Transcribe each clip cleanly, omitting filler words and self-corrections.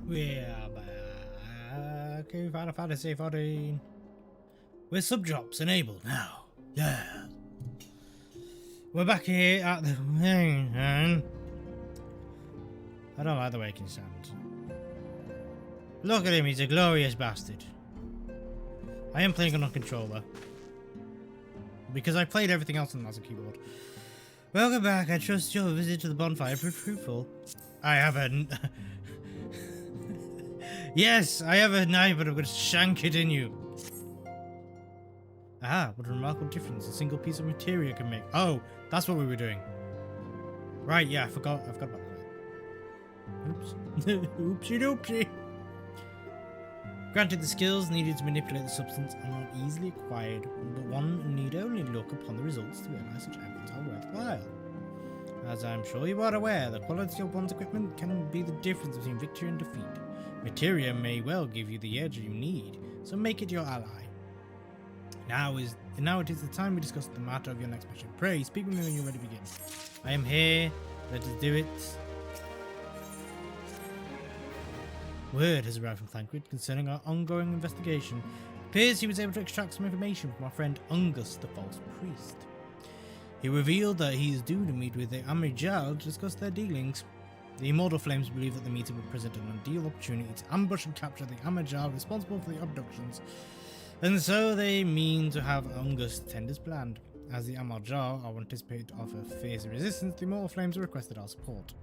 We are back in Final Fantasy XIV. With sub-drops enabled now. Yeah. We're back here at the... I don't like the way he sounds. Look at him, he's a glorious bastard. I am playing on a controller. Because I played everything else on the mouse and keyboard. Welcome back, I trust your visit to the bonfire proved fruitful. I haven't. Yes, I have a knife, but I'm going to shank it in you. Ah, what a remarkable difference a single piece of materia can make. Oh, that's what we were doing. Right, yeah, I forgot about that. Oops. Oopsie doopsie. Granted, the skills needed to manipulate the substance are not easily acquired, but one need only look upon the results to realize such efforts are worthwhile. As I'm sure you are aware, the quality of one's equipment can be the difference between victory and defeat. Materia may well give you the edge you need, so make it your ally. Now it is the time we discuss the matter of your next mission. Pray, speak with me when you're ready to begin. I am here, let us do it. Word has arrived from Thancred concerning our ongoing investigation. It appears he was able to extract some information from our friend Ungus, the false priest. He revealed that he is due to meet with the Admiral to discuss their dealings. The Immortal Flames believe that the meeting will present an ideal opportunity to ambush and capture the Admiral responsible for the abductions, and so they mean to have Ungus tend as planned. As the Admiral are anticipated to offer fierce resistance, the Immortal Flames have requested our support.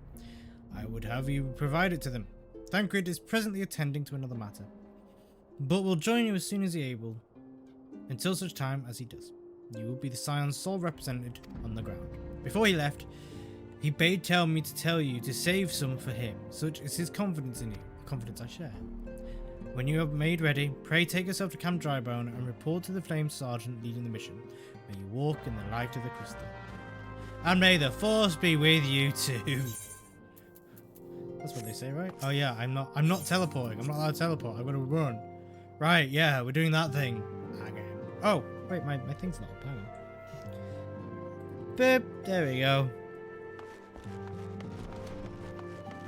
I would have you provide it to them. Thancred is presently attending to another matter, but will join you as soon as he is able. Until such time as he does, you will be the Scion's sole representative on the ground. Before he left, he bade tell me to tell you to save some for him. Such is his confidence in you, a confidence I share. When you are made ready, pray take yourself to Camp Drybone and report to the Flame Sergeant leading the mission. May you walk in the light of the crystal. And may the Force be with you too. That's what they say, right? Oh yeah, I'm not teleporting. I'm not allowed to teleport. I'm gonna run. Right, yeah, we're doing that thing again. Oh, wait, my thing's not up. Hang on. Boop, there we go.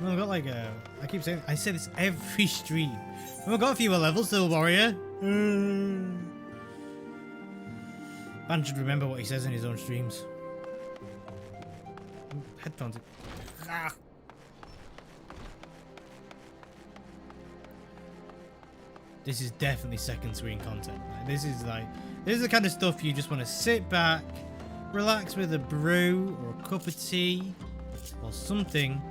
Well, I've got like a... I keep saying... I say this every stream. Well, I've got a few more levels still, warrior. Man should remember what he says in his own streams. Headphones. Ah. This is definitely second screen content. This is the kind of stuff you just want to sit back, relax with a brew or a cup of tea or something.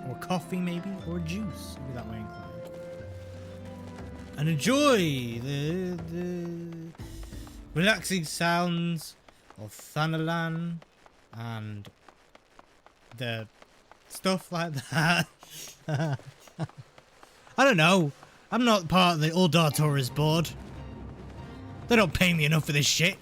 Or coffee maybe, or a juice, if you're that way inclined. And enjoy the relaxing sounds of Thanalan and the stuff like that. I don't know. I'm not part of the Uldar Tourist Board. They don't pay me enough for this shit.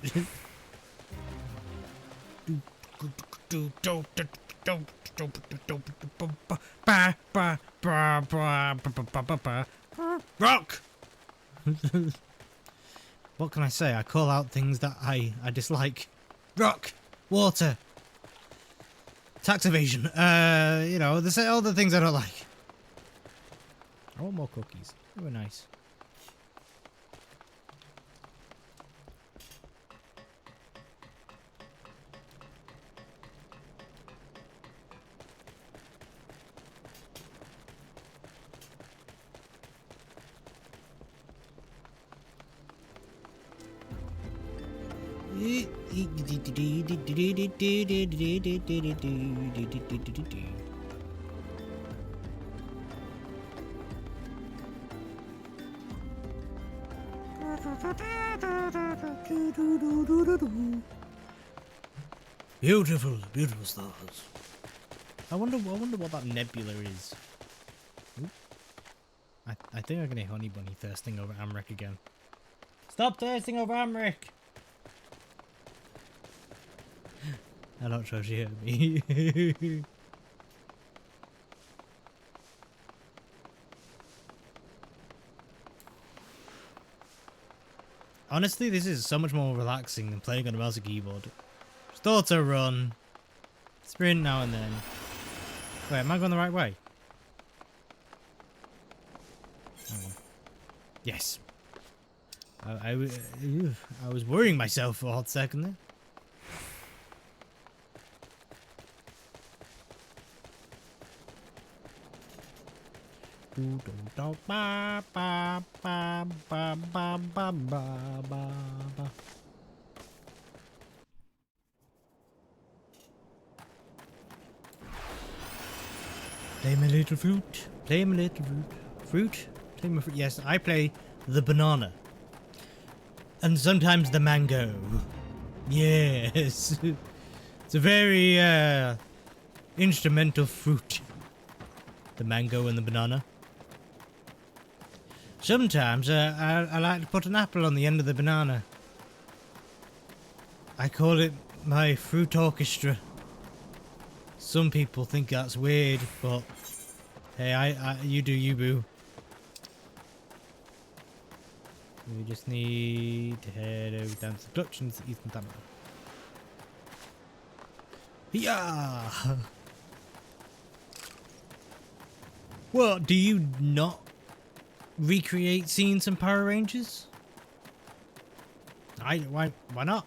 Rock! What can I say? I call out things that I dislike. Rock! Water! Tax evasion. You know, all the things I don't like. I want more cookies. They were nice. Beautiful, beautiful stars. I wonder what that nebula is. Oop. I think I'm gonna Honey Bunny thirsting over Amric again. Stop thirsting over Amric! I'm not sure she heard me. Honestly, this is so much more relaxing than playing on a mouse and keyboard. Just auto run, sprint now and then. Wait, am I going the right way? Yes. I was worrying myself for a hot second there. Play my little fruit. Play my little fruit. Fruit? Play my fruit. Yes, I play the banana. And sometimes the mango. Yes. It's a very instrumental fruit. The mango and the banana. Sometimes I like to put an apple on the end of the banana. I call it my fruit orchestra. Some people think that's weird, but hey, you do you, boo. We just need to head over down to the Dutch and the Eastern Tamil. Yeah. What, do you not recreate scenes and Power Rangers? Why not?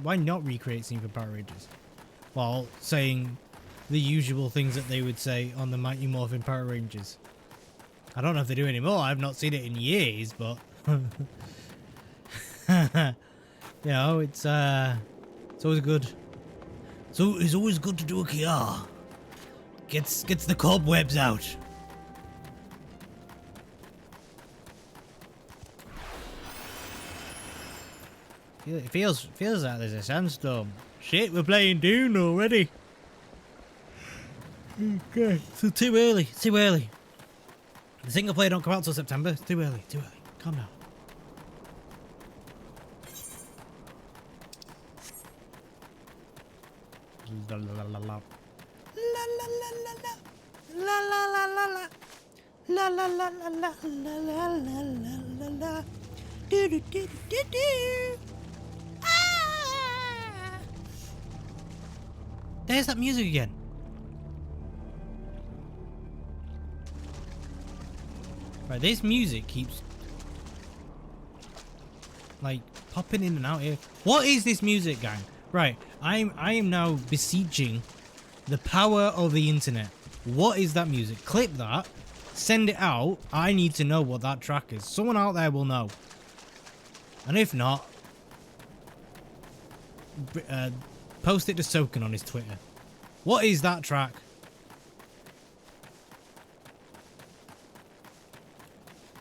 Why not recreate scenes from Power Rangers? While saying the usual things that they would say on the Mighty Morphin Power Rangers. I don't know if they do anymore. I've not seen it in years, but you know, it's always good. So it's always good to do a Kia. Gets the cobwebs out. It feels like there's a sandstorm. Shit, we're playing Dune already. Okay, so too early. The single player don't come out till September. It's too early. Calm down. La la la la la. La la la la la. La la la la la. La la la la la la la la la la. Do do do do do. Ah! There's that music again. Right, this music keeps like popping in and out here. What is this music, gang? Right, I am now beseeching the power of the internet. What is that music? Clip that, send it out. I need to know what that track is. Someone out there will know. And if not, post it to Soken on his Twitter. What is that track?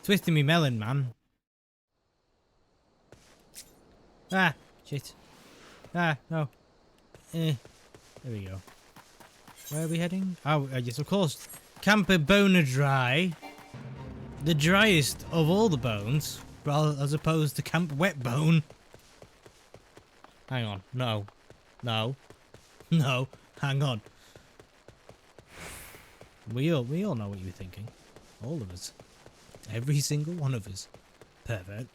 Twisting me melon, man. Ah, shit. Ah, no. There we go. Where are we heading? Oh, yes, of course. Camper Boner Dry. The driest of all the bones, as opposed to Camp Wet Bone. Hang on. No. Hang on. We all know what you were thinking. All of us. Every single one of us. Pervert.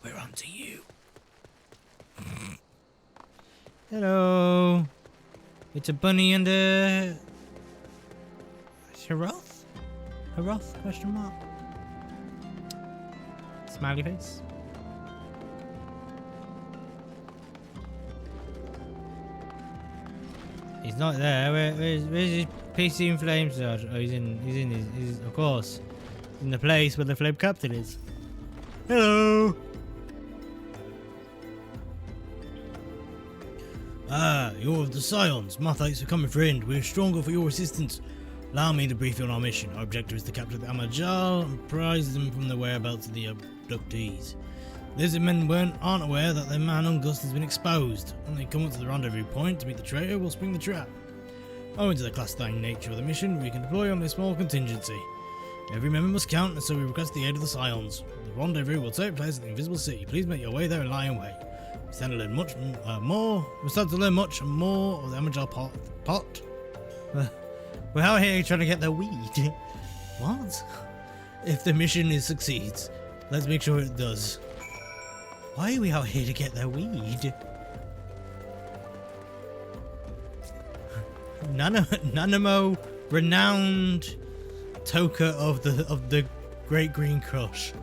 We're on to you. Hello. It's a bunny and a... Heroth? Heroth? Question mark? Smiley face. He's not there. Where's his PC in flames? Oh, he's in his of course. In the place where the flame captain is. Hello. Ah, you're of the Scions. Mathites are coming for end. We're stronger for your assistance. Allow me to brief you on our mission. Our objective is to capture the Amajal and prize them from the whereabouts of the abductees. Lizard men aren't aware that their man Ungust has been exposed. When they come up to the rendezvous point to meet the traitor, we'll spring the trap. Owing to the class-dying nature of the mission, we can deploy only a small contingency. Every member must count, and so we request the aid of the Scions. The rendezvous will take place at the Invisible City. Please make your way there and lie in wait. We stand to learn much more. We start to learn much more of the Amajal pot. We're out here trying to get their weed. What? If the mission succeeds, let's make sure it does. Why are we out here to get their weed? Nanamo, renowned Toka of the Great Green Crush.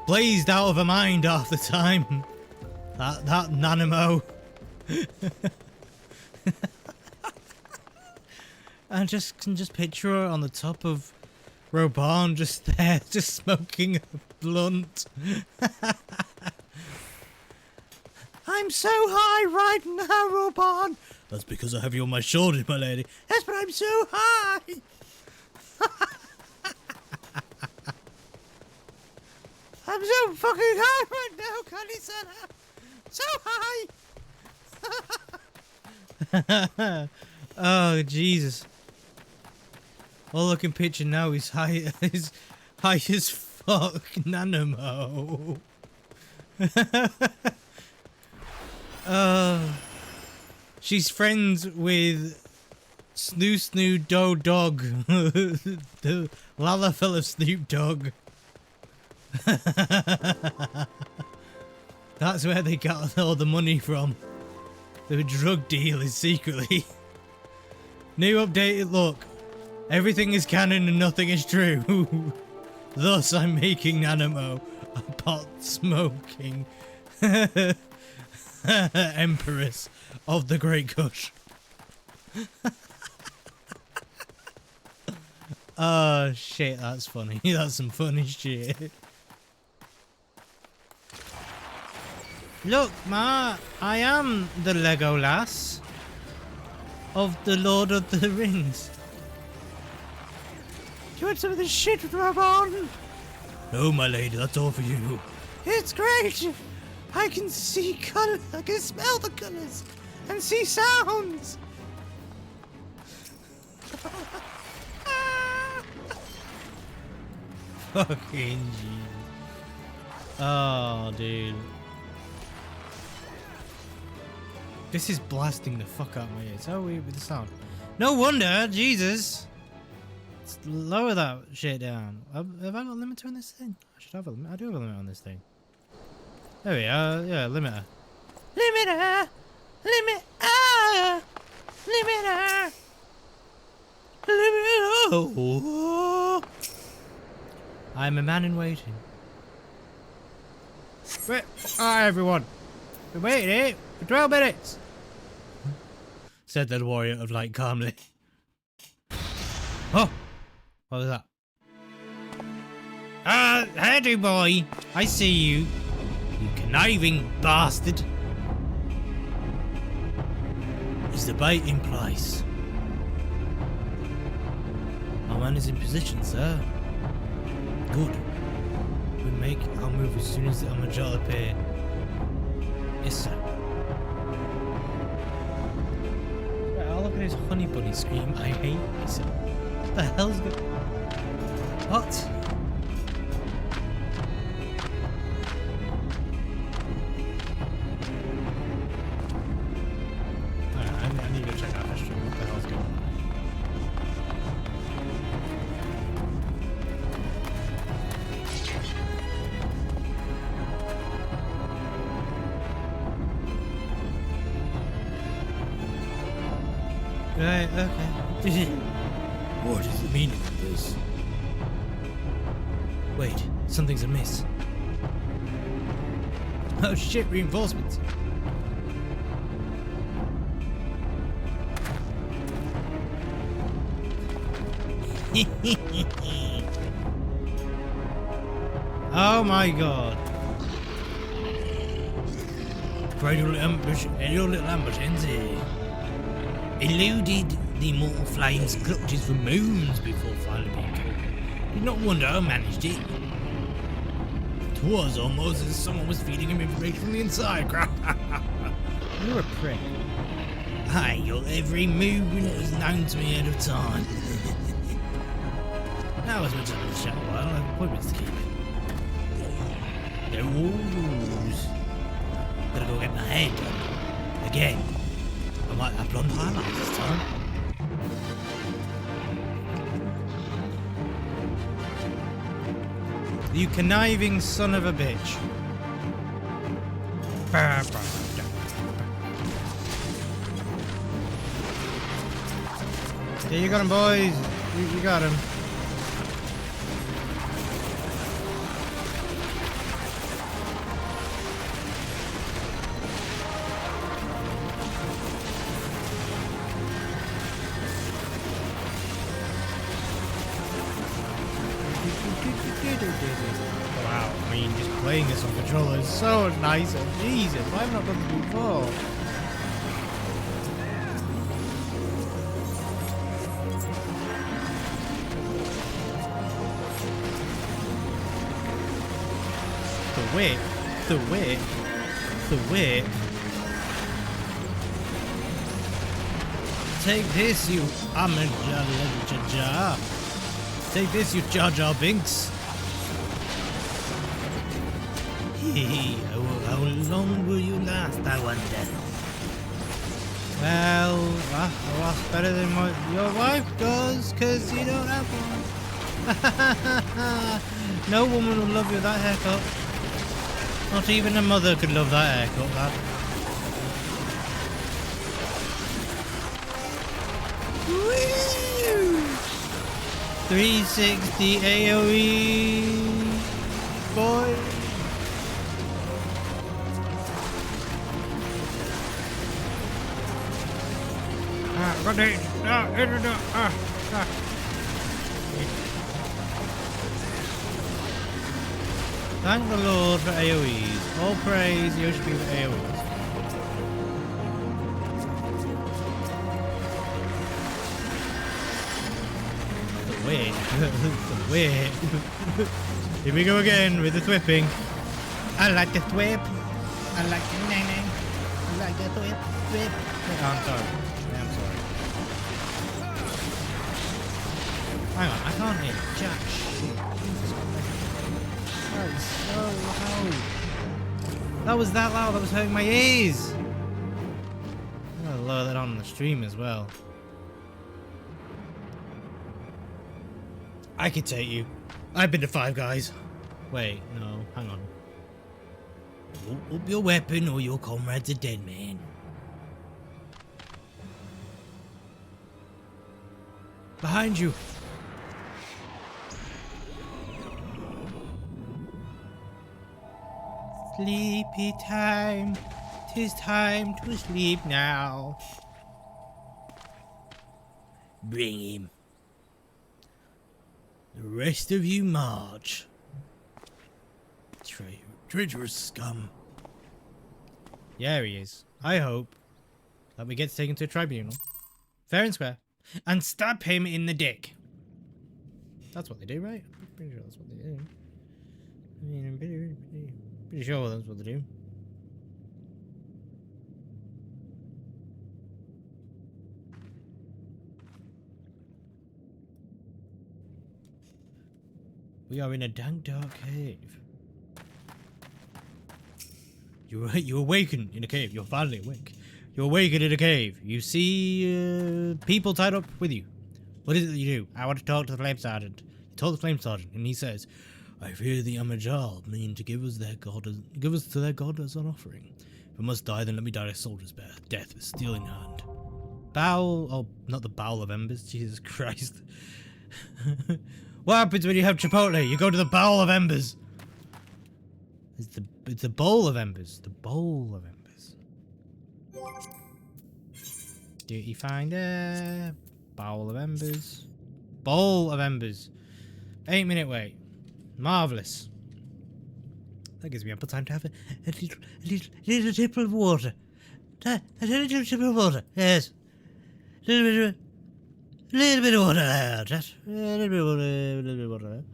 Blazed out of her mind half the time. That Nanimo. I can just picture her on the top of Roban, just there, just smoking a blunt. I'm so high right now, Roban. That's because I have you on my shoulder, my lady. Yes, but I'm so high. I'm so fucking high right now, Kali-sana. So high. Oh, Jesus. All I can picture now is high as fuck Nanimo. She's friends with Snoo Do Dog, the Lalafell of Snoop Dogg. That's where they got all the money from. The drug dealers secretly. New updated look. Everything is canon and nothing is true. Thus I'm making Nanimo a pot smoking empress of the Great Kush. Oh shit, that's funny. That's some funny shit. Look, Ma, I am the Legolas of the Lord of the Rings. Do you want some of this shit with Roban? No, my lady, that's all for you. It's great. I can see colour. I can smell the colours and see sounds. Fucking Jesus. Oh, dude. This is blasting the fuck out of my ears. It's so weird with the sound. No wonder, Jesus. Let's lower that shit down. Have I got a limiter on this thing? I should have a limiter. I do have a limiter on this thing. There we are. Yeah, limiter. Limiter! Limiter! Limiter! Limiter! I'm a man in waiting. Wait. Alright, everyone. Been waiting here for 12 minutes. Said the warrior of light calmly. Oh! What was that? Howdy, boy. I see you. You conniving bastard. Is the bait in place? Our man is in position, sir. Good. We make our move as soon as the Amajal appear. Yes, sir. Yeah, I'll look at his honey bunny scream. I hate myself. What the hell's going on? What? I need to check out this stream. What the hell's going on? Right, okay. What is the meaning of this? Wait, something's amiss. Oh shit, reinforcements! Oh my god. Great little ambush, Enzi. Eluded the mortal flames clutches for moons before finally being killed. Did not wonder how I managed it. It was almost as if someone was feeding him information from the inside. You're a prick. Hey, your every movement was known to me ahead of time. Now as much as I can chat a while, I have appointments to keep. Those. Gotta go get my hair done. Again. I might have blonde highlights this time. You conniving son of a bitch. Yeah, you got him, boys. You got him. Wow, I mean, just playing this on controller is so nice. Jesus, why have I not done this before? The whip. Take this, you Jar. Take this, you Jar Jar Binks. How long will you last, I wonder? Well, I lost better than what your wife does, because you don't have one. No woman would love you with that haircut. Not even a mother could love that haircut, lad. Woo! 360 AoE, boy. Got it. Thank the Lord for AoEs. All praise Yoshi for AoEs. The whip. The whip. Here we go again with the thwipping. I like the thwip. I like the nang. I like the thwip. Oh, I'm sorry. I'm sorry. Hang on, I can't hear jack shit. That is so loud. That was that loud, that was hurting my ears. I'm gonna lower that on the stream as well. I could take you. I've been to Five Guys. Wait, no, hang on. Up your weapon or your comrade's a dead man. Behind you. Sleepy time. 'Tis time to sleep now. Bring him. The rest of you march. Traitorous scum. Yeah, he is. I hope that we get taken to a tribunal. Fair and square. And stab him in the dick. That's what they do, right? I'm pretty sure that's what they do. I mean, I'm pretty sure that's what they do. We are in a dank, dark cave. You awaken in a cave. You're finally awake. You awaken in a cave. You see people tied up with you. What is it that you do? I want to talk to the flame sergeant. You talk to the flame sergeant, and he says, "I fear the Amajal mean to give us to their god as an offering. If I must die, then let me die a soldier's death with steel in hand." Bowel, oh, not the bowel of embers. Jesus Christ. What happens when you have Chipotle? You go to the bowel of embers. It's the bowl of embers. The bowl of embers. Duty finder. Bowl of embers. Bowl of embers. 8-minute wait. Marvellous. That gives me ample time to have a little tip of water. A little tip of water. Yes. A little bit of water there. Just a little bit of water. A little bit of water there.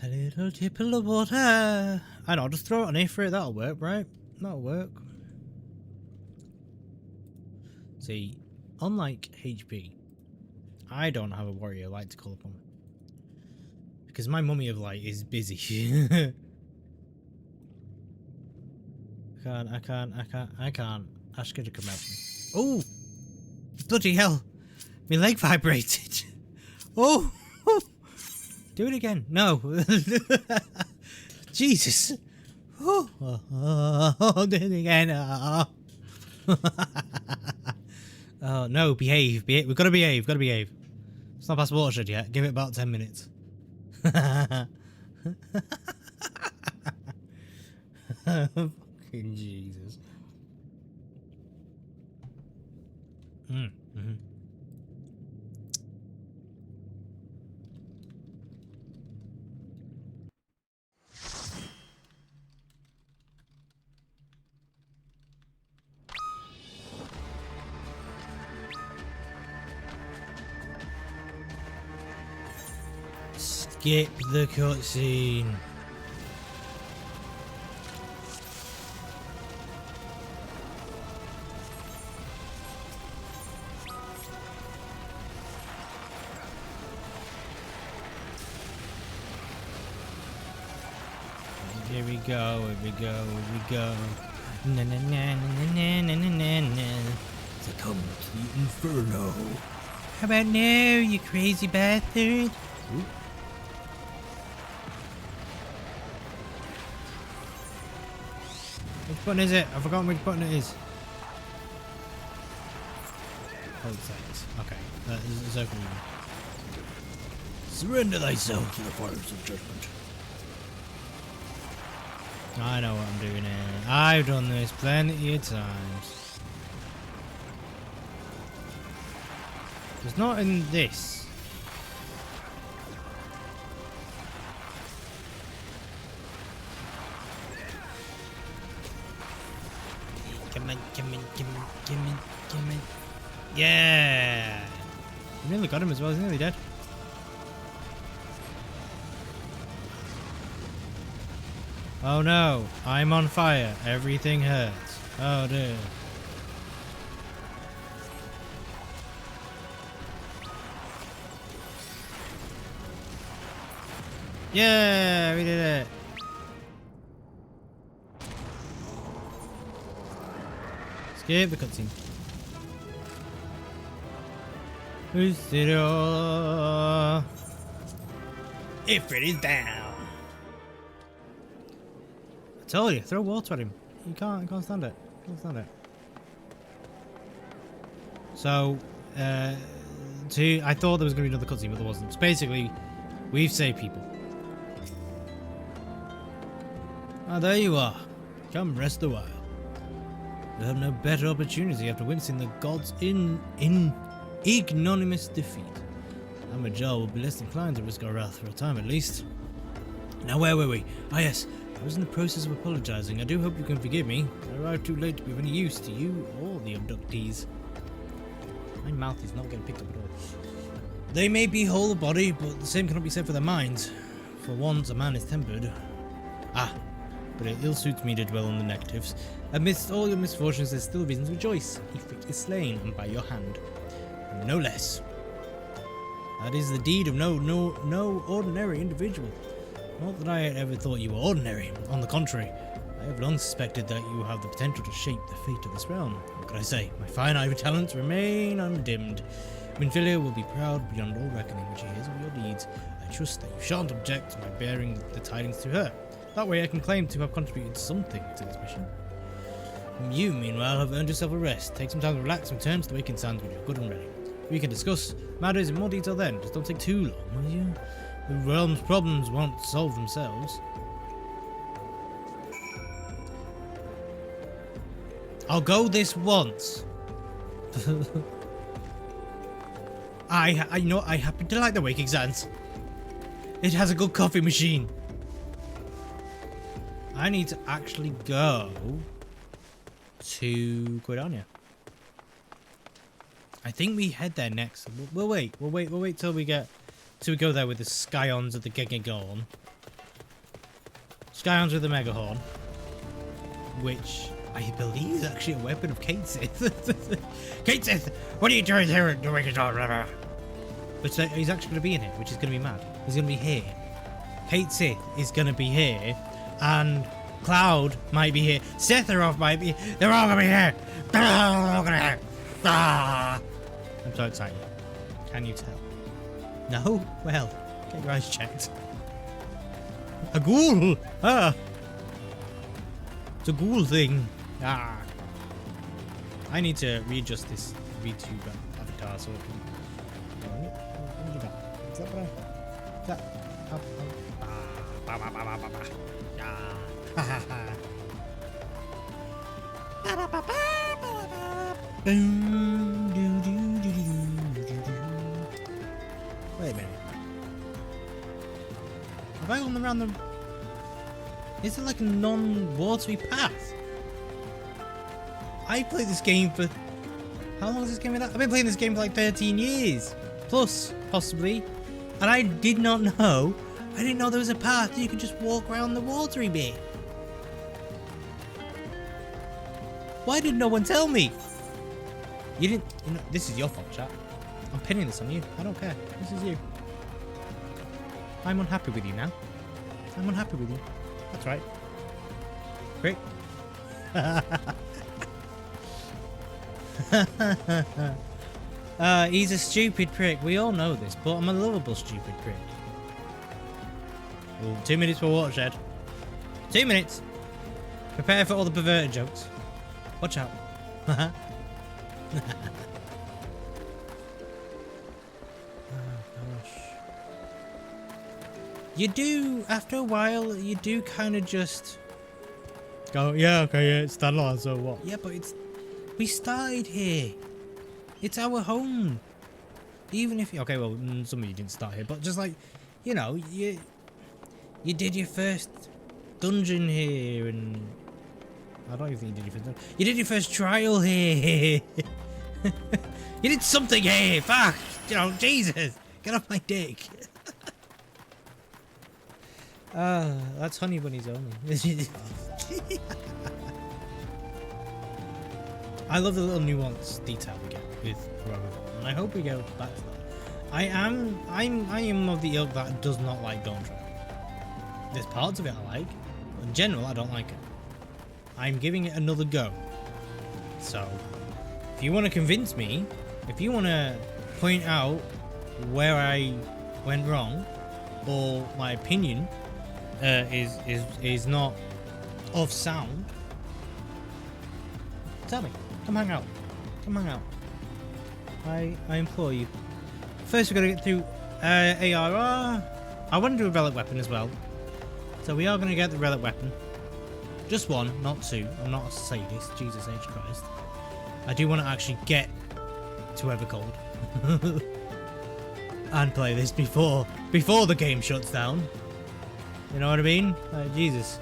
A little tipple of water. I know, just throw it on Ifrit, that'll work, right? That'll work. See, unlike HP, I don't have a warrior light to call upon. Because my mummy of light is busy. I can't ask her to come out. Oh! Bloody hell! My leg vibrated. Oh! Do it again. No. Jesus. Oh, do it again. Oh, no, behave. We've got to behave. It's not past watershed yet. Give it about 10 minutes. Fucking Jesus. Mm-hmm. Skip the cutscene. Here we go. Na na na na na na na na. Succumb to the inferno. How about now, you crazy bastard? Ooh. Which button is it? I've forgotten which button it is. Hold seconds. Okay. It's open. Surrender thyself to the fires of judgment. I know what I'm doing here. I've done this plenty of times. It's not in this. Come on. Yeah! You nearly got him as well, he's nearly dead. Oh no, I'm on fire. Everything hurts. Oh dear. Yeah, we did it. Skip the cutscene. Ifrit is down. I told you, throw water at him. You can't stand it. So, I thought there was going to be another cutscene, but there wasn't. So basically, we've saved people. Ah, there you are. Come rest a while. You'll have no better opportunity after witnessing the gods in ignominious defeat. Admiral will be less inclined to risk our wrath for a time at least. Now where were we? Ah yes, I was in the process of apologising. I do hope you can forgive me. I arrived too late to be of any use to you or the abductees. My mouth is not getting picked up at all. They may be whole of body, but the same cannot be said for their minds. For once a man is tempered. Ah, but it ill suits me to dwell on the negatives. Amidst all your misfortunes, there's still reason to rejoice. Ifrit is slain, and by your hand. And no less. That is the deed of no ordinary individual. Not that I had ever thought you were ordinary. On the contrary, I have long suspected that you have the potential to shape the fate of this realm. What can I say? My fine ivory talents remain undimmed. Minfilia will be proud beyond all reckoning when she hears of your deeds. I trust that you shan't object to my bearing the tidings to her. That way I can claim to have contributed something to this mission. You, meanwhile, have earned yourself a rest. Take some time to relax and return to the waking sands when you're good and ready. We can discuss matters in more detail then. Just don't take too long, will you? The realm's problems won't solve themselves. I'll go this once. I know I happen to like the waking sands. It has a good coffee machine. I need to actually go to Guidania. I think we head there next. We'll wait till we go there with the Scions of the Gegegorn. Scions with the Megahorn. Which I believe is actually a weapon of Kate Sith. Kate Sith, what are you doing here at the Megahorn River? Which he's actually going to be in here, which is going to be mad. He's going to be here. Kate Sith is going to be here. And Cloud might be here. Sephiroth might be here. They're all going to be here. They're all going to be here. I'm so excited. Can you tell? No? Well, get your eyes checked. A ghoul! Ah! It's a ghoul thing. Ah! I need to readjust this VTuber avatar so I can... What is that what I... Is that... Wait a minute. Have I gone around the... Is it like a non-watery path? I played this game for... How long has this game been out? I've been playing this game for like 13 years. Plus, possibly. And I did not know. I didn't know there was a path you could just walk around the watery bit. Why did no one tell me? You didn't... You know, this is your fault, chat. I'm pinning this on you. I don't care. This is you. I'm unhappy with you now. I'm unhappy with you. That's right. Great. He's a stupid prick. We all know this, but I'm a lovable stupid prick. Ooh, 2 minutes for watershed. 2 minutes. Prepare for all the perverted jokes. Watch out. Oh gosh. You do, after a while, you do kind of just go, yeah, okay, yeah, it's that long, so what? Yeah, but it's, we started here. It's our home. Even if, okay, well, some of you didn't start here, but just like, you know, you did your first dungeon here, and I don't even think you did your first dungeon. You did your first trial here. You did something here. Fuck, you know, Jesus, get off my dick. That's honey bunnies only. I love the little nuance detail we get with Rogue, and I hope we go back to that. I am of the ilk that does not like Dawntrail. There's parts of it I like, but in general I don't like it. I'm giving it another go. So, if you want to convince me, if you want to point out where I went wrong, or my opinion is not of sound, tell me. Come hang out. Come hang out. I implore you. First we're going to get through ARR. I want to do a relic weapon as well. So we are going to get the relic weapon. Just one, not two. I'm not a sadist. Jesus H. Christ. I do want to actually get to Evercold. And play this before the game shuts down. You know what I mean? Jesus.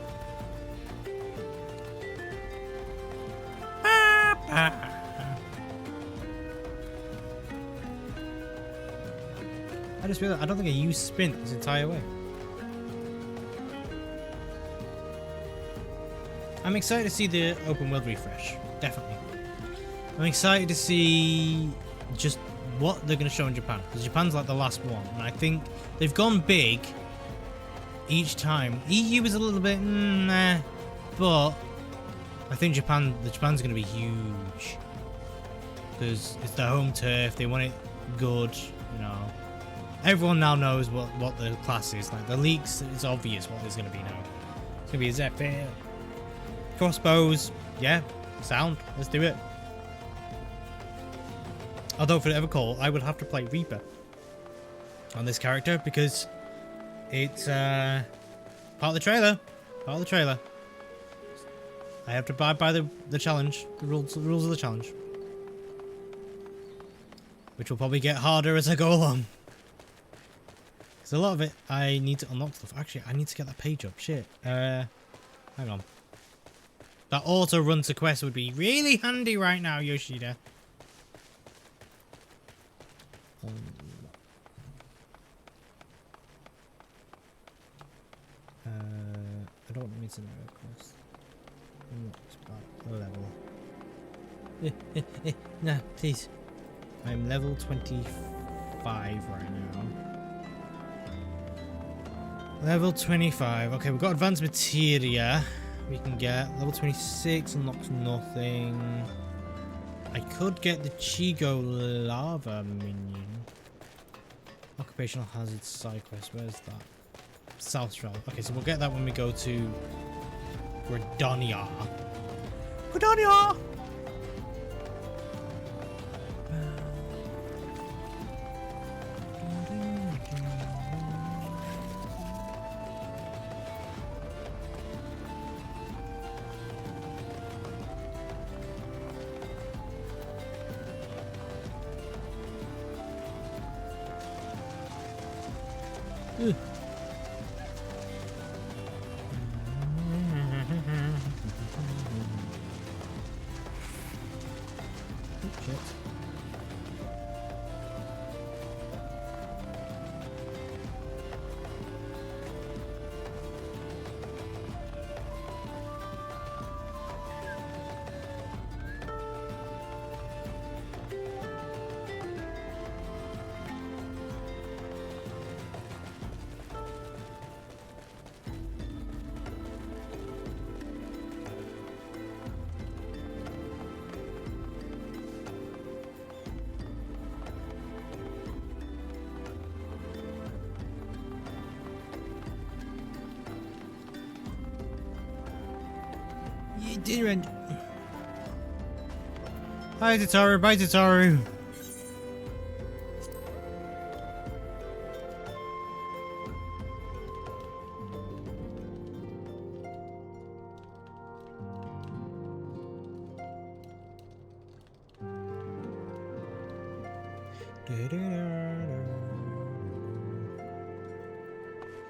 I just realized I don't think I used sprint this entire way. I'm excited to see the open world refresh. Definitely. I'm excited to see just what they're going to show in Japan. Because Japan's like the last one. And I think they've gone big each time. EU was a little bit nah. But I think Japan's going to be huge. Because it's their home turf. They want it good, you know. Everyone now knows what the class is. Like the leaks, it's obvious what there's going to be now. It's going to be a Zephyr. Crossbows. Yeah, sound. Let's do it. Although for the Evercall, I would have to play Reaper on this character because it's part of the trailer. Part of the trailer. I have to abide by the challenge, the rules of the challenge, which will probably get harder as I go along. Because a lot of it, I need to unlock stuff. Actually, I need to get that page up. Shit. Hang on. That auto run to quest would be really handy right now, Yoshida. I don't need to know quest. Level. No, please. I'm level 25 right now. Level 25. Okay, we've got advanced materia. We can get level 26, unlocks nothing. I could get the Chigo lava minion. Occupational hazards side quest. Where's that? South Stroud. Okay, so we'll get that when we go to Gridania. Gridania! Ugh. Shit. You didn't. Hi, Tataru. Bye, Tataru.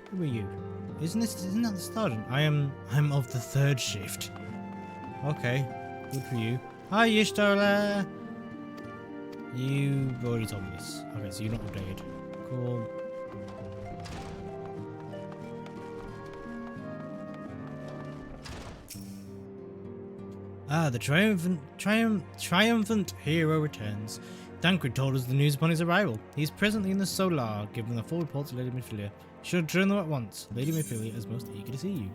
Who are you? Isn't that the sergeant? I'm of the third shift. Okay, good for you. Hi, Ishtola! You've already told me this. Okay, so you're not updated. Cool. Ah, the triumphant hero returns. Tancred told us the news upon his arrival. He is presently in the Solar, giving the full report to Lady Mephilia. You should join them at once. Lady Mephilia is most eager to see you.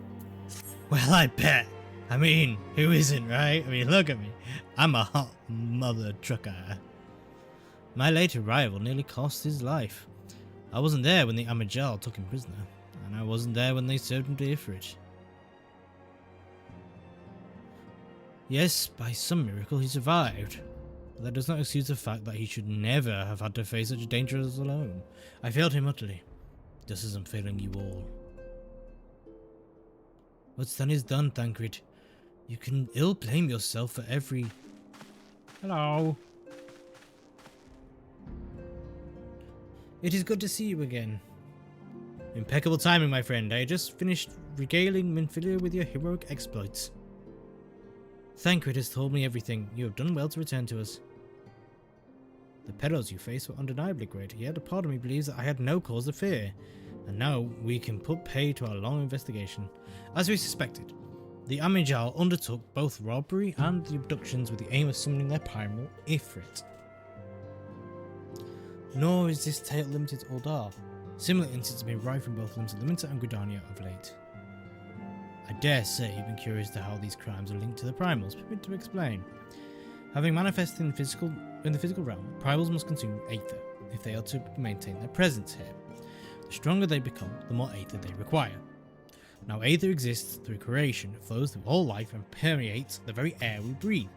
Well, I bet. I mean, who isn't, right? I mean, look at me. I'm a hot mother trucker. My late arrival nearly cost his life. I wasn't there when the Admiral took him prisoner, and I wasn't there when they served him to Ifrit. Yes, by some miracle he survived. But that does not excuse the fact that he should never have had to face such dangers alone. I failed him utterly, just as I'm failing you all. What's done is done, Tancred. You can ill blame yourself for every... Hello. It is good to see you again. Impeccable timing, my friend. I just finished regaling Mephilia with your heroic exploits. Tancred has told me everything. You have done well to return to us. The perils you faced were undeniably great, yet a part of me believes that I had no cause of fear. And now we can put pay to our long investigation. As we suspected, the Admiral undertook both robbery and the abductions with the aim of summoning their primal, Ifrit. Nor is this tale limited to Uldar. Similar incidents have been rife from both Limsa and Gridania of late. I dare say you've been curious to how these crimes are linked to the primals. Permit to explain. Having manifested in the physical realm, primals must consume aether if they are to maintain their presence here. The stronger they become, the more aether they require. Now, aether exists through creation, flows through all life, and permeates the very air we breathe.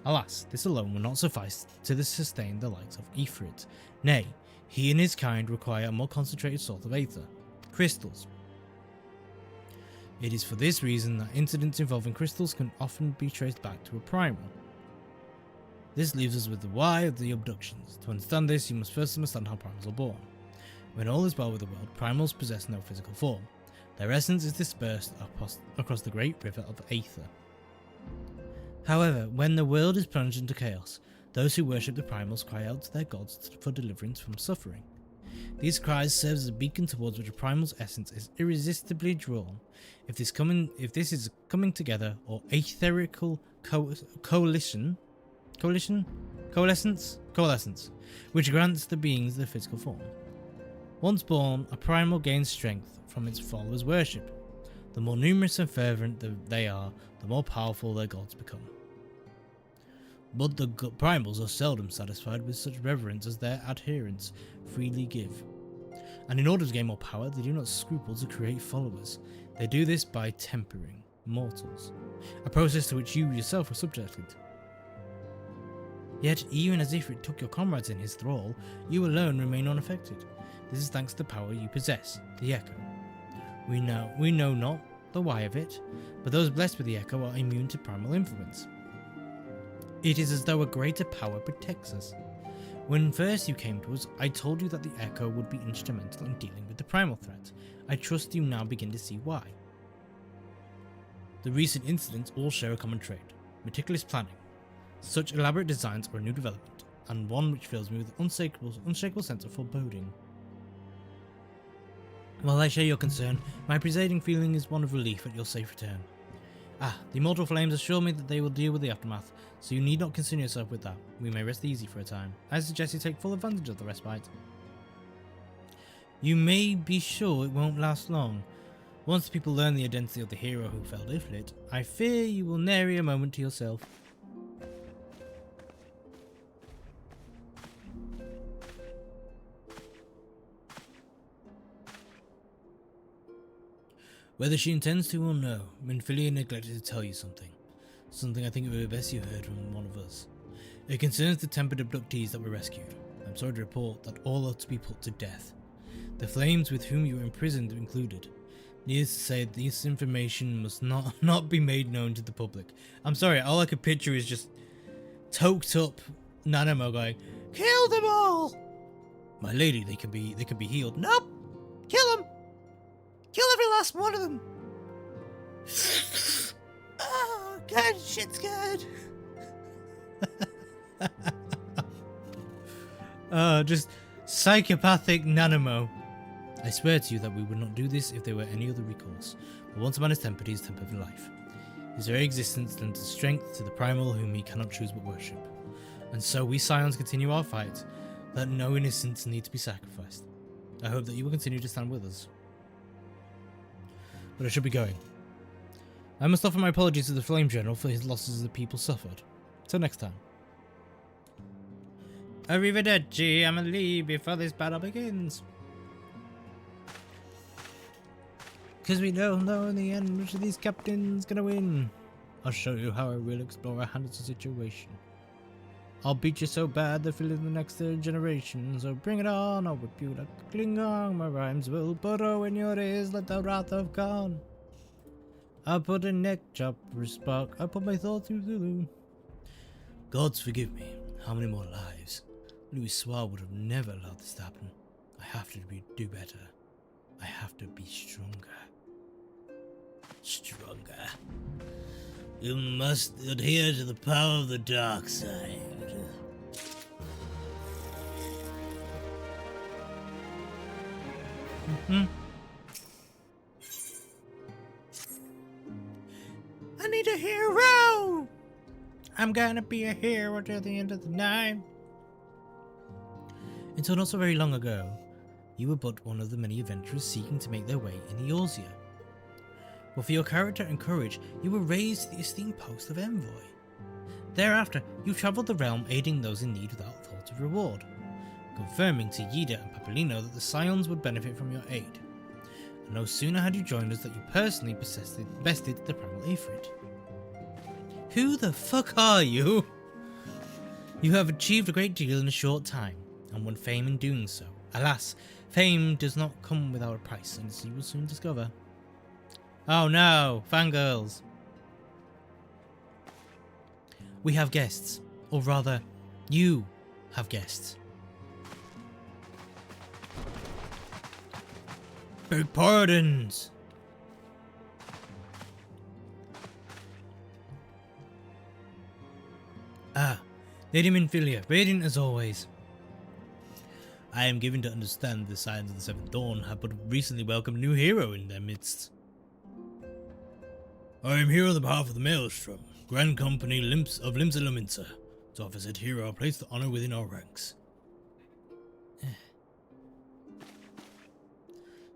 Alas, this alone will not suffice to sustain the likes of Ifrit. Nay, he and his kind require a more concentrated source of aether, crystals. It is for this reason that incidents involving crystals can often be traced back to a primal. This leaves us with the why of the abductions. To understand this, you must first understand how primals are born. When all is well with the world, primals possess no physical form. Their essence is dispersed across the great river of aether. However, when the world is plunged into chaos, those who worship the primals cry out to their gods for deliverance from suffering. These cries serve as a beacon towards which a primal's essence is irresistibly drawn. If this is coming together or aetherical coalescence, which grants the beings their physical form. Once born, a primal gains strength from its followers' worship. The more numerous and fervent they are, the more powerful their gods become. But the primals are seldom satisfied with such reverence as their adherents freely give. And in order to gain more power, they do not scruple to create followers. They do this by tempering mortals, a process to which you yourself were subjected. Yet, even as Ifrit took your comrades in his thrall, you alone remain unaffected. This is thanks to the power you possess, the Echo. We know not the why of it, but those blessed with the Echo are immune to primal influence. It is as though a greater power protects us. When first you came to us, I told you that the Echo would be instrumental in dealing with the primal threat. I trust you now begin to see why. The recent incidents all share a common trait: meticulous planning. Such elaborate designs are a new development, and one which fills me with an unshakable sense of foreboding. While I share your concern, my presiding feeling is one of relief at your safe return. The immortal flames assure me that they will deal with the aftermath, so you need not concern yourself with that. We may rest easy for a time. I suggest you take full advantage of the respite. You may be sure it won't last long. Once people learn the identity of the hero who felled Ifrit, I fear you will nary a moment to yourself. Whether she intends to or no, Minfilia neglected to tell you something. Something I think it would be best you heard from one of us. It concerns the tempered abductees that were rescued. I'm sorry to report that all are to be put to death. The flames with whom you were imprisoned are included. Needless to say, this information must not be made known to the public. I'm sorry, all I could picture is just toked up Nanamo going, "Kill them all! My lady, they can be healed." Nope! Kill them! Kill every last one of them! Oh, God, shit's good! Just psychopathic Nanamo. I swear to you that we would not do this if there were any other recourse. But once a man is tempered, he is tempered for life. His very existence lends strength to the primal whom he cannot choose but worship. And so we Scions continue our fight, that no innocents need to be sacrificed. I hope that you will continue to stand with us. But I should be going. I must offer my apologies to the Flame General for his losses the people suffered. Till next time. Arrivederci, I'm gonna leave before this battle begins. Because we don't know in the end which of these captains gonna win. I'll show you how a real explorer handles the situation. I'll beat you so bad they'll fill in the next third generation. So bring it on, I'll whip you like a Klingon. My rhymes will burrow in your ears like the wrath of Khan. I'll put a neck chop for a spark. I'll put my thoughts through Zulu. Gods forgive me. How many more lives? Louis Soir would have never allowed this to happen. I have to do better. I have to be stronger. Stronger. You must adhere to the power of the dark side. I need a hero! I'm gonna be a hero till the end of the night. Until not so very long ago, you were but one of the many adventurers seeking to make their way in Eorzea. But for your character and courage, you were raised to the esteemed post of envoy. Thereafter, you travelled the realm aiding those in need without thought of reward, confirming to Yida and Papolino that the Scions would benefit from your aid. And no sooner had you joined us that you personally bested the primal Ifrit. Who the fuck are you? You have achieved a great deal in a short time, and won fame in doing so. Alas, fame does not come without a price, and as you will soon discover. Oh no, fangirls. We have guests, or rather, you have guests. Beg pardons. Lady Minfilia, radiant as always. I am given to understand the Scions of the Seventh Dawn have but recently welcomed a new hero in their midst. I am here on the behalf of the Maelstrom, Grand Company of Limsa Lominsa. To offer said hero, place the honor within our ranks.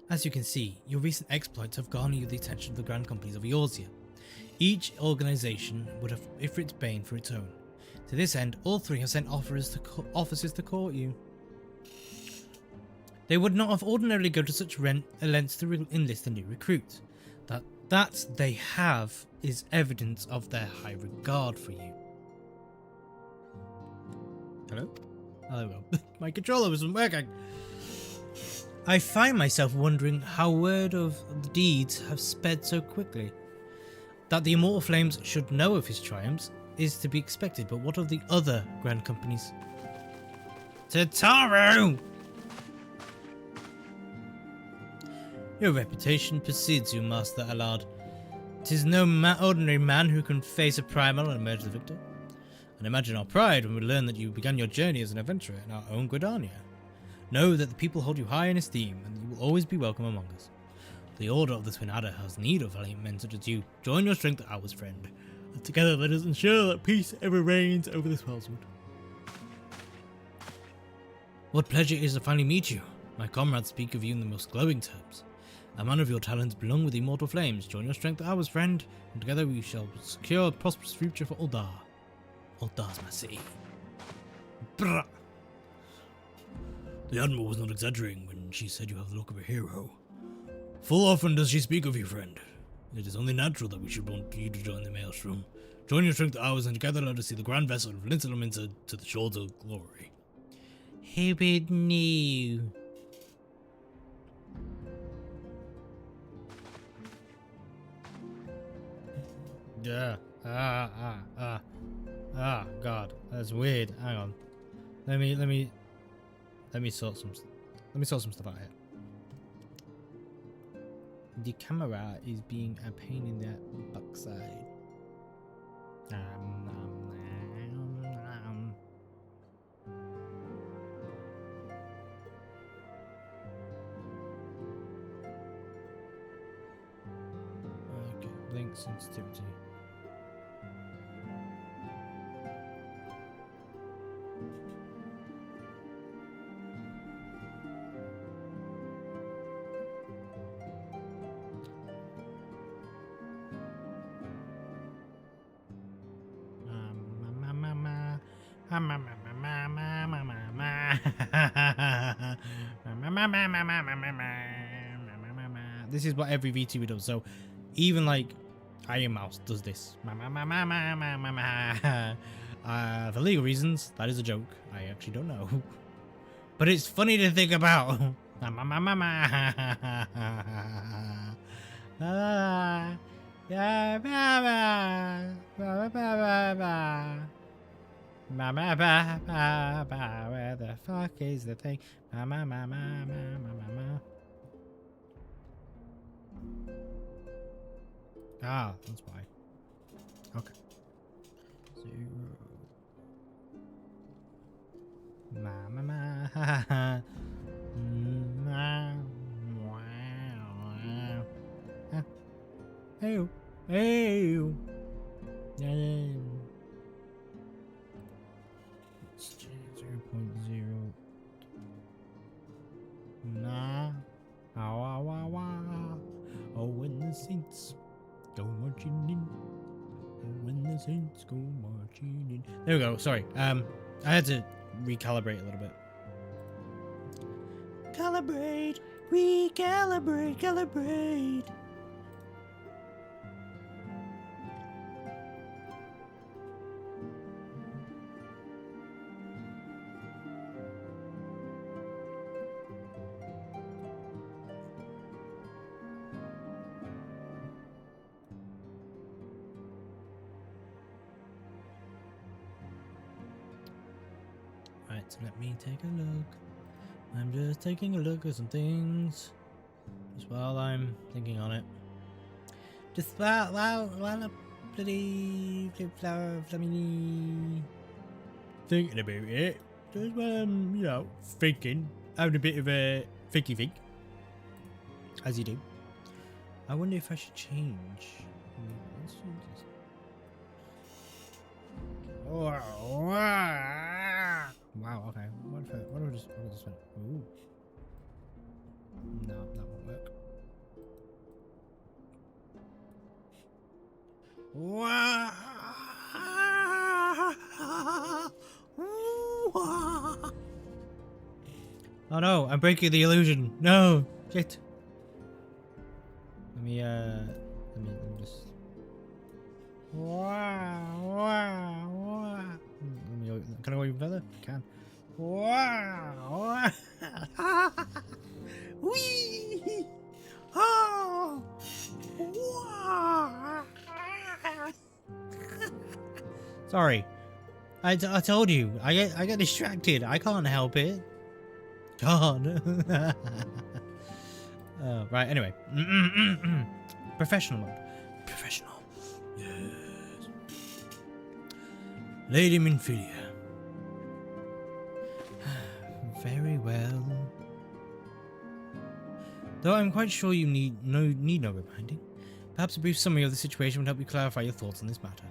As you can see, your recent exploits have garnered the attention of the Grand Companies of Eorzea. Each organization would have Ifrit's bane for its own. To this end, all three have sent officers to court you. They would not have ordinarily go to such lengths to enlist a new recruit. That they have is evidence of their high regard for you. Hello? Oh, there we go. My controller wasn't working. I find myself wondering how word of the deeds have sped so quickly. That the Immortal Flames should know of his triumphs is to be expected, but what of the other grand companies? Tataru! Your reputation precedes you, Master Allard. 'Tis no ordinary man who can face a primal and emerge the victor. And imagine our pride when we learn that you began your journey as an adventurer in our own Gridania. Know that the people hold you high in esteem, and you will always be welcome among us. The Order of the Twin Adder has need of valiant men such as you. Join your strength, ours, friend. And together let us ensure that peace ever reigns over this world. What pleasure it is to finally meet you. My comrades speak of you in the most glowing terms. A man of your talents belong with the Immortal Flames. Join your strength, ours, friend, and together we shall secure a prosperous future for Uldar. Uldar's my city. Brrr. The Admiral was not exaggerating when she said you have the look of a hero. Full often does she speak of you, friend. It is only natural that we should want you to join the Maelstrom. Join your strength, ours, and together let us see the grand vessel of Linsalminster to the shores of glory. Hubid new. Yeah. God, that's weird. Hang on. Let me sort some stuff out here. The camera is being a pain in the backside. Okay, blink sensitivity. This is what every VTuber does. So even like Iron Mouse does this. For legal reasons, that is a joke. I actually don't know. But it's funny to think about. Where the fuck is the thing? Ah, that's why. Okay. 0. Hey, hey. 0.0. Nah. Oh, when the saints go marching in. Oh, when the saints go marching in. There we go. Sorry. I had to recalibrate a little bit. Calibrate. Recalibrate. Calibrate. Right, let me take a look. I'm just taking a look at some things. Just while I'm thinking on it. Just while I'm bloody flower flamini thinking about it. Just while I'm, you know, thinking. Having a bit of a thinky think. As you do. I wonder if I should change. Wow, okay. What if I just went? Ooh. No, that won't work. Wow. Oh no, I'm breaking the illusion. No, shit. Let me just. Wow. Can I go even further? Can. Wow. Wee. Oh. Wow. Sorry. I told you. I get distracted. I can't help it. God. Right, anyway. Professional mode. Professional. Yes. Lady Minfilia. Very well. Though I'm quite sure you need no reminding. Perhaps a brief summary of the situation would help you clarify your thoughts on this matter.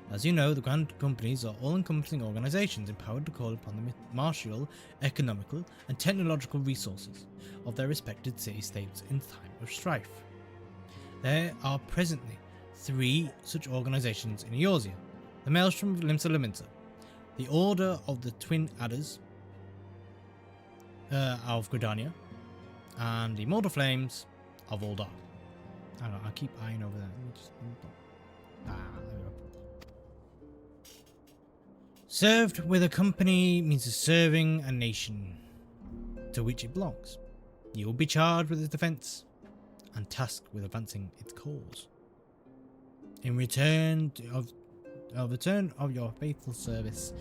As you know, the Grand Companies are all-encompassing organizations empowered to call upon the martial, economical, and technological resources of their respected city-states in time of strife. There are presently 3 such organizations in Eorzea: the Maelstrom of Limsa Lominsa, the Order of the Twin Adders of Gridania, and the Immortal Flames of Uldar. I don't know, I'll keep eyeing over that. There we go. Served with a company means serving a nation to which it belongs. You will be charged with its defense and tasked with advancing its cause. In return of your faithful service,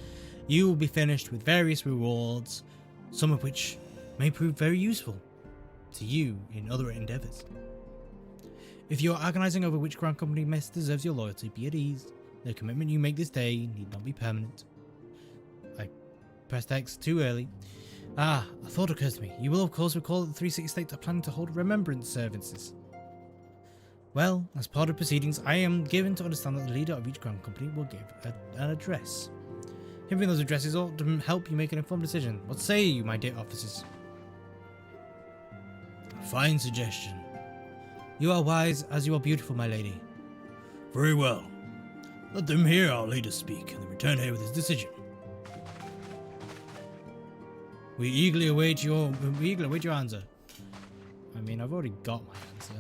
you will be furnished with various rewards, some of which may prove very useful to you in other endeavours. If you are agonizing over which Grand Company best deserves your loyalty, be at ease. The commitment you make this day need not be permanent. I pressed X too early. A thought occurs to me. You will of course recall that the 3 city-states are planning to hold remembrance services. Well, as part of proceedings, I am given to understand that the leader of each Grand Company will give an address. Hearing those addresses ought to help you make an informed decision. What say you, my dear officers? Fine suggestion. You are wise as you are beautiful, my lady. Very well. Let them hear our leader speak and then return here with his decision. We eagerly await your answer. I mean, I've already got my answer.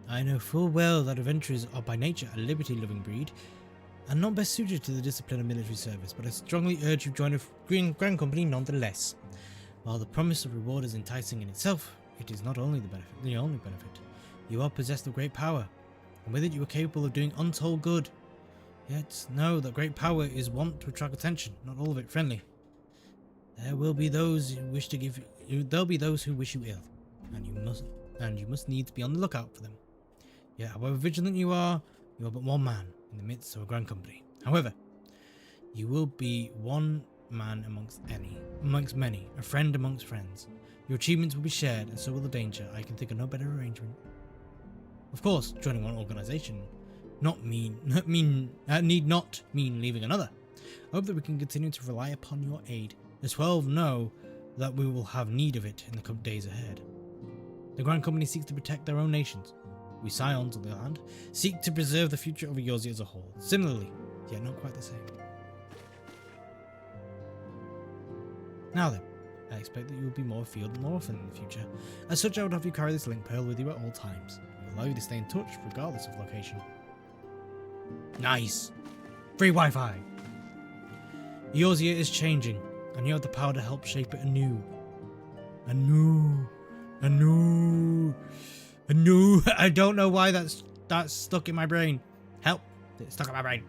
I know full well that adventurers are by nature a liberty-loving breed, and not best suited to the discipline of military service, but I strongly urge you to join a Grand Company nonetheless. While the promise of reward is enticing in itself, it is not only the only benefit. You are possessed of great power, and with it you are capable of doing untold good. Yet know that great power is wont to attract attention, not all of it friendly. There will be those who wish to give you, there'll be those who wish you ill, and you must needs be on the lookout for them. Yet, however vigilant you are but one man in the midst of a Grand Company. However, you will be one man amongst many, a friend amongst friends. Your achievements will be shared, and so will the danger. I can think of no better arrangement. Of course, joining one organization need not mean leaving another. I hope that we can continue to rely upon your aid. The 12 know that we will have need of it in the days ahead. The Grand Company seeks to protect their own nations. We Scions, on the other hand, seek to preserve the future of Eorzea as a whole. Similarly, yet not quite the same. Now then, I expect that you will be more afield than orphan in the future. As such, I would have you carry this link pearl with you at all times. It will allow you to stay in touch regardless of location. Nice! Free Wi-Fi! Eorzea is changing, and you have the power to help shape it anew. I don't know why that's stuck in my brain. Help! It's stuck in my brain.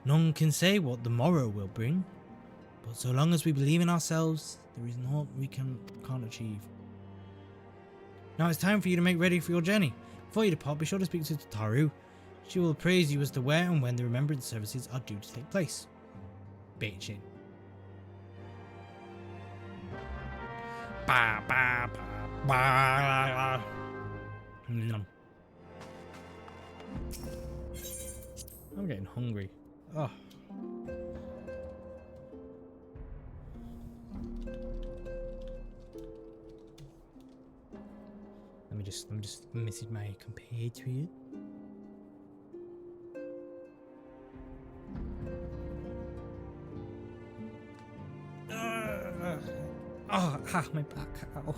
None can say what the morrow will bring, but so long as we believe in ourselves, there is naught we can't achieve. Now it's time for you to make ready for your journey. Before you depart, be sure to speak to Taru. She will appraise you as to where and when the remembrance services are due to take place. Bitchin'. Ba ba ba ba. I'm getting hungry. Oh. Let me let me just message my compatriot. My back. Ow.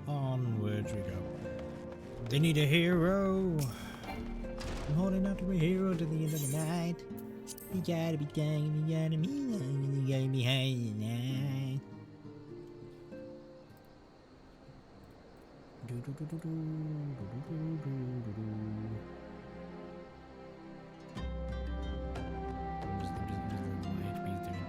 Onwards we go. They need a hero. I'm holding out to a hero to the end of the night. You gotta be kind, you gotta be kind, you gotta be high tonight. Do do do do do do do do do do. I'm just letting my HP's doing.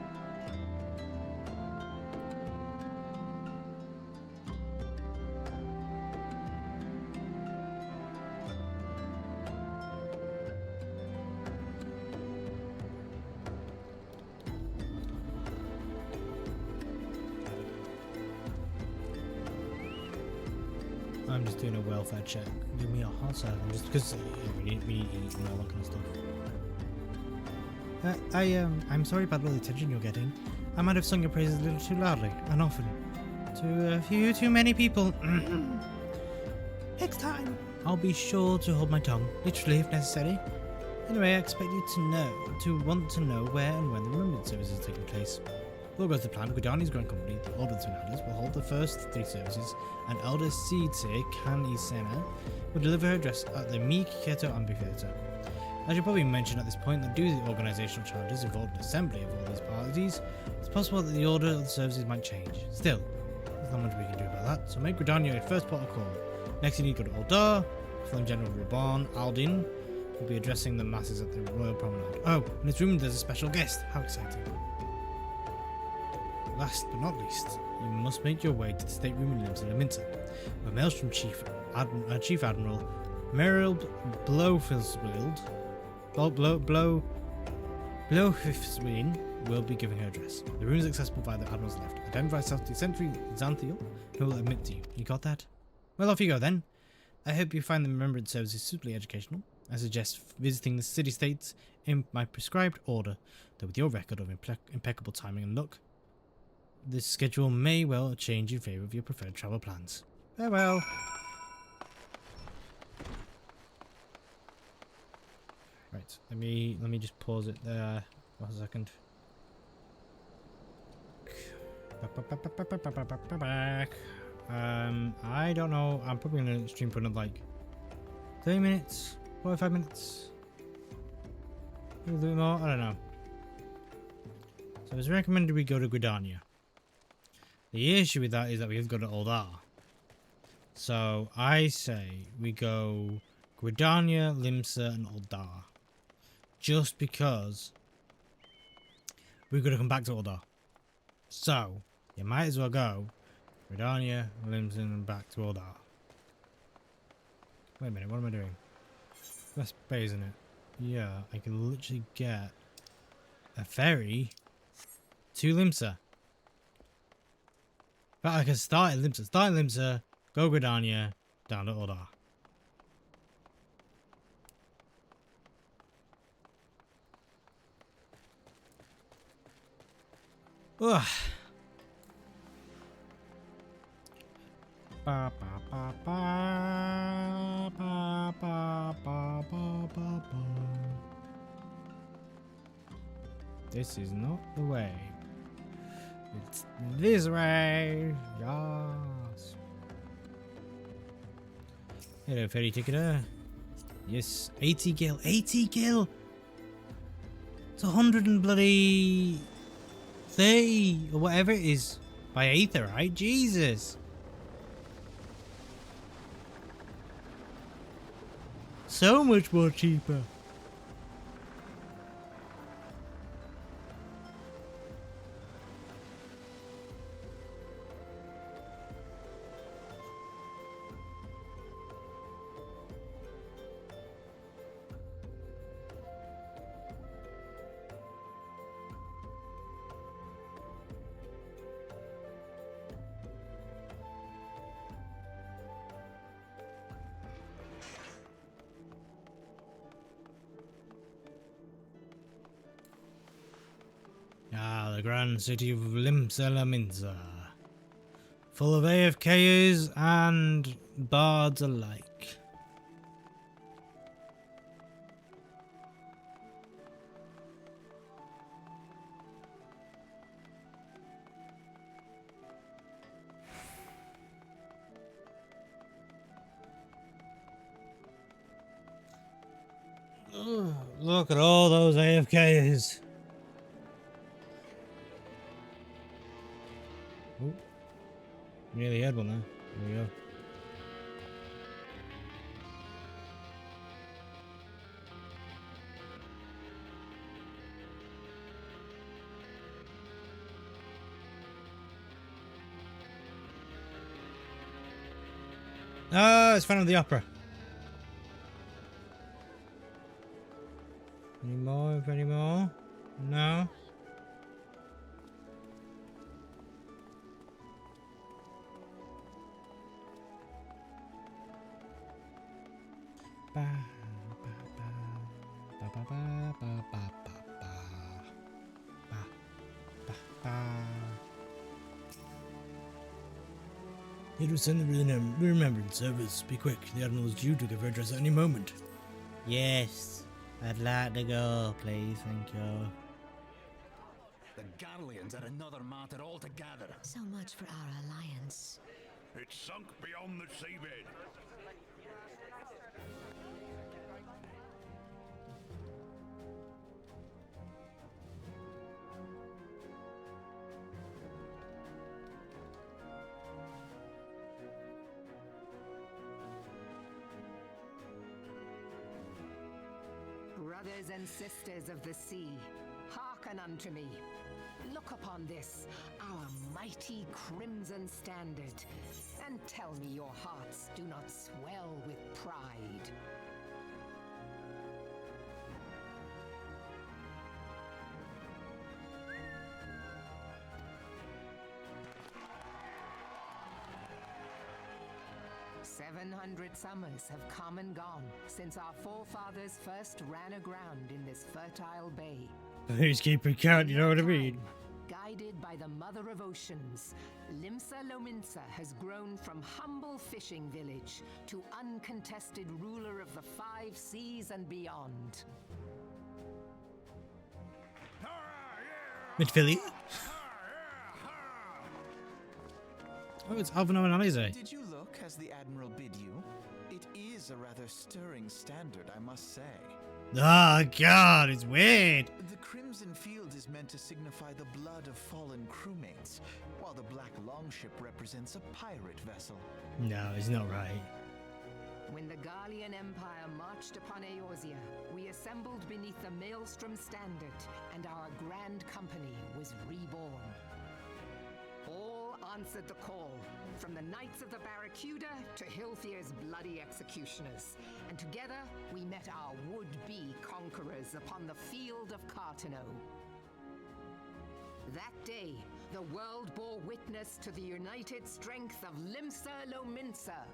I'm just doing a welfare check. Give me a hot second, just because we need to eat and all that kind of stuff. I'm sorry about all the attention you're getting. I might have sung your praises a little too loudly, and often. To a few too many people. Next time, I'll be sure to hold my tongue, literally if necessary. Anyway, I expect you to want to know where and when the remembrance service is taking place. All goes to plan. Guidani's Grand Company, the Order of the Twin Adders, will hold the first 3 services, and Elder Seedse Kanisena will deliver her address at the Miketo Amphitheatre. I should probably mention at this point that due to the organisational challenges involved in the assembly of all these parties, it's possible that the order of the services might change. Still, there's not much we can do about that, so make Gridania your first port of call. Next you need to go to Oldar. Flame General Raban Aldin will be addressing the masses at the Royal Promenade. Oh, and it's rumoured there's a special guest. How exciting. Last but not least, you must make your way to the stateroom in Laminta, where Maelstrom Chief Admiral Merrill Blowfiswield will be giving her address. The room is accessible via the Admiral's left. Identify yourself to Sentry Xanthiel, who will admit to you. You got that? Well, off you go then. I hope you find the remembrance services suitably educational. I suggest visiting the city-states in my prescribed order, though with your record of impeccable timing and luck, this schedule may well change in favour of your preferred travel plans. Farewell! Right, let me just pause it there for a second. I don't know, I'm probably gonna stream for another like 30 minutes, 45 minutes, a little bit more, I don't know. So it's recommended we go to Gridania. The issue with that is that we have to go to Oldar. So I say we go Gridania, Limsa and Oldar. Just because we're going to come back to Oldar. So you might as well go Gridania, Limsa and back to Oldar. Wait a minute, what am I doing? That's Bay, isn't it? Yeah, I can literally get A ferry to Limsa. But I can start at Limsa. Start at Limsa, go Gridania, down to Ordar. Ugh. Ba, ba, ba, ba, ba, ba, ba, ba, ba. This is not the way. It's this way. Yes. Hello, ferry ticketer. Yes, 80 gil. 80 gil. It's 100 and bloody 30 or whatever it is by Aether, right? Jesus. So much more cheaper. Ah, the grand city of Limsa, full of AFKers and bards alike. Ugh, look at all those AFKers. Ooh, nearly had one there. There we go. Ah, it's Phantom of the Opera. Any more? Any more? No. Ba, ba, ba, ba, ba, ba, ba, ba, ba, ba, ba, ba. It was send the remembrance service. Be quick, the Admiral is due to give her address at any moment. Yes, I'd like to go, please, thank you. The Garleans are another matter altogether. So much for our alliance. It's sunk beyond the seabed. Brothers and sisters of the sea, hearken unto me. Look upon this, our mighty crimson standard, and tell me your hearts do not swell with pride. "700 summers have come and gone since our forefathers first ran aground in this fertile bay. Who's keeping count, you know what I mean? Guided by the Mother of Oceans, Limsa Lominsa has grown from humble fishing village to uncontested ruler of the 5 seas and beyond. Midfield. Oh, it's Alvino and Alize. Did you look as the Admiral bid you? It is a rather stirring standard, I must say. Oh, God, it's weird. The crimson field is meant to signify the blood of fallen crewmates, while the black longship represents a pirate vessel. No, it's not right. When the Garlean Empire marched upon Eorzea, we assembled beneath the Maelstrom Standard, and our grand company was reborn. All answered the call, from the Knights of the Barracuda to Hilthier's bloody executioners, and together we met our would-be conquerors upon the field of Cartano. That day, the world bore witness to the united strength of Limsa Lominsa.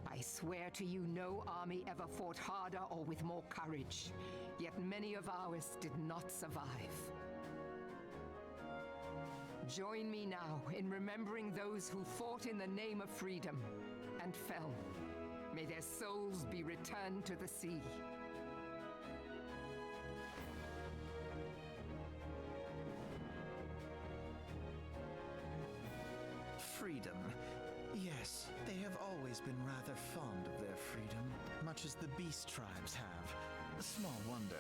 I swear to you, no army ever fought harder or with more courage. Yet many of ours did not survive. Join me now in remembering those who fought in the name of freedom and fell. May their souls be returned to the sea. Freedom. Yes, they have always been rather fond of their freedom, much as the beast tribes have. Small wonder.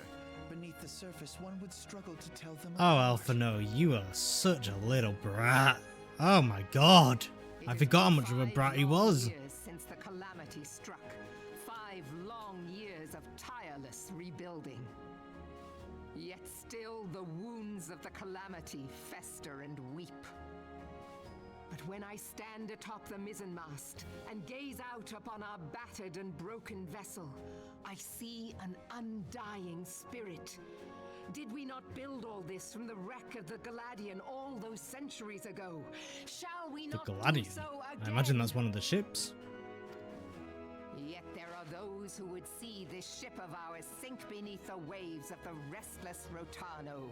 Beneath the surface, one would struggle to tell them Oh, apart. Alpha, no, you are such a little brat. Oh my god. I forgot how much of a brat he was. 5 long years since the calamity struck. 5 long years of tireless rebuilding. Yet still the wounds of the calamity fester and weep. But when I stand atop the mizzenmast and gaze out upon our battered and broken vessel, I see an undying spirit. Did we not build all this from the wreck of the Galadian all those centuries ago? Shall we The not do Galadian. so again? I imagine that's one of the ships. Yet there are those who would see this ship of ours sink beneath the waves of the restless Rotano.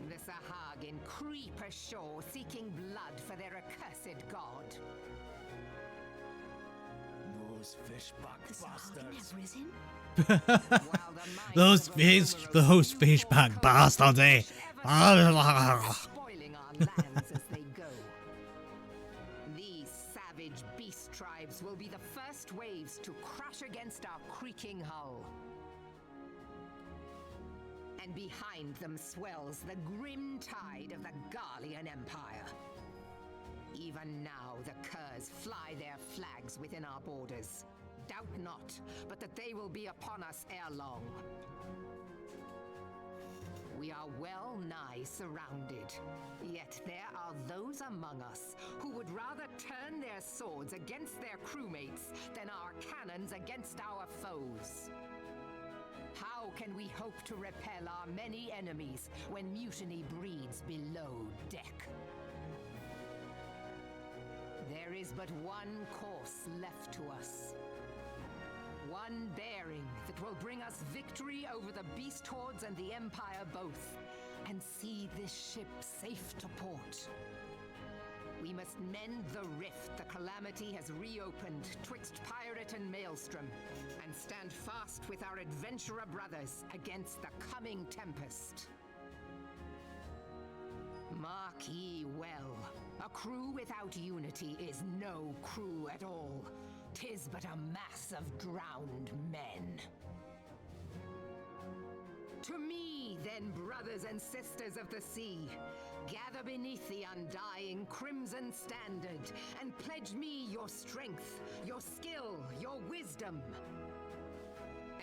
The Sahagin creep ashore seeking blood for their accursed god. Those fishback The Sahagin bastards. have risen? While the Those minds of fish, the those Rohirrim fishback fall bastards, eh? ever spoiling our lands as they go. These savage beast tribes will be the first waves to crash against our creaking hull. And behind them swells the grim tide of the Garlean Empire. Even now, the Curs fly their flags within our borders. Doubt not, but that they will be upon us ere long. We are well nigh surrounded. Yet there are those among us who would rather turn their swords against their crewmates than our cannons against our foes. How can we hope to repel our many enemies when mutiny breeds below deck? There is but one course left to us. One bearing that will bring us victory over the beast hordes and the Empire both, and see this ship safe to port. We must mend the rift the calamity has reopened twixt pirate and maelstrom, and stand fast with our adventurer brothers against the coming tempest. Mark ye well, a crew without unity is no crew at all. 'Tis but a mass of drowned men. To me, then, brothers and sisters of the sea, gather beneath the undying crimson standard and pledge me your strength, your skill, your wisdom.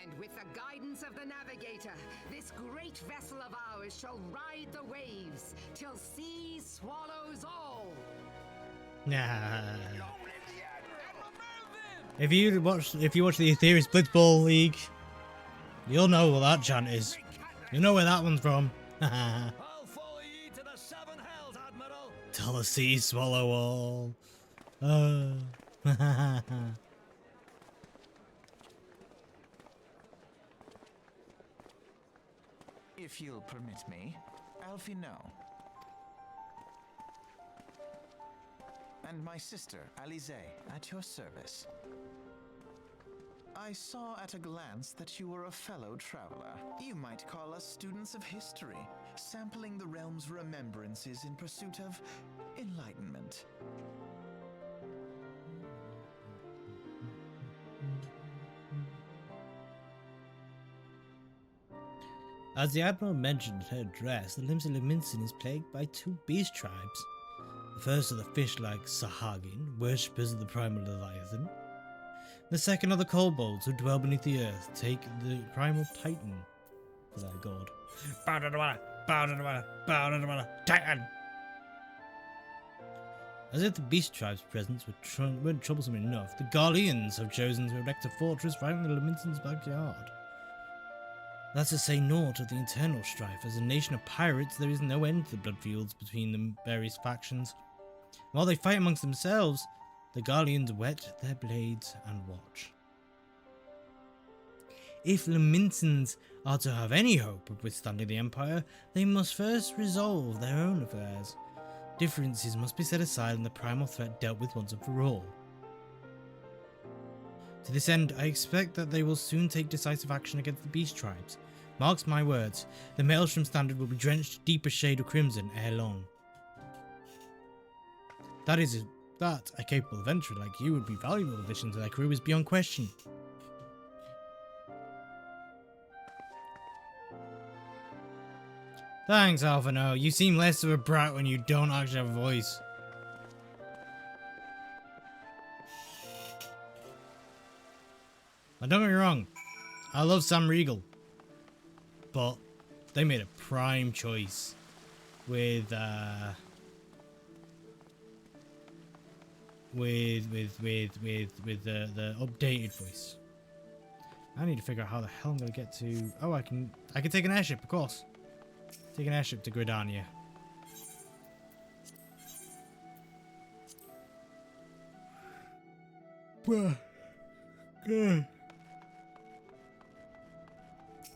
And with the guidance of the navigator, this great vessel of ours shall ride the waves till sea swallows all. Nah. If you watch the Aetherius Blitzball League, you'll know what that chant is. You know where that one's from. I'll follow ye to the 7 hells, Admiral. Till the sea swallow all. If you'll permit me, Alfie, no. And my sister, Alize, at your service. I saw at a glance that you were a fellow traveler. You might call us students of history, sampling the realm's remembrances in pursuit of enlightenment. As the Admiral mentioned in her address, the Limsa Lominsan is plagued by 2 beast tribes. The first are the fish-like Sahagin, worshippers of the primal Leviathan. The second are the kobolds who dwell beneath the earth, take the primal Titan for their god. Titan! As if the beast tribe's presence weren't troublesome enough, the Garleans have chosen to erect a fortress right in the Lominsan's backyard. That's to say naught of the internal strife. As a nation of pirates, there is no end to the blood fields between the various factions. While they fight amongst themselves, the Garleans whet their blades and watch. If Lamintons are to have any hope of withstanding the Empire, they must first resolve their own affairs. Differences must be set aside and the primal threat dealt with once and for all. To this end, I expect that they will soon take decisive action against the Beast Tribes. Marks my words, the Maelstrom Standard will be drenched a deeper shade of crimson ere long. That a capable adventurer like you would be valuable addition to their crew is beyond question. Thanks, Alphino. You seem less of a brat when you don't actually have a voice. Now, don't get me wrong, I love Sam Riegel, but they made a prime choice with the updated voice. I need to figure out how the hell I'm gonna get to. Oh, I can take an airship, of course. Take an airship to Gridania.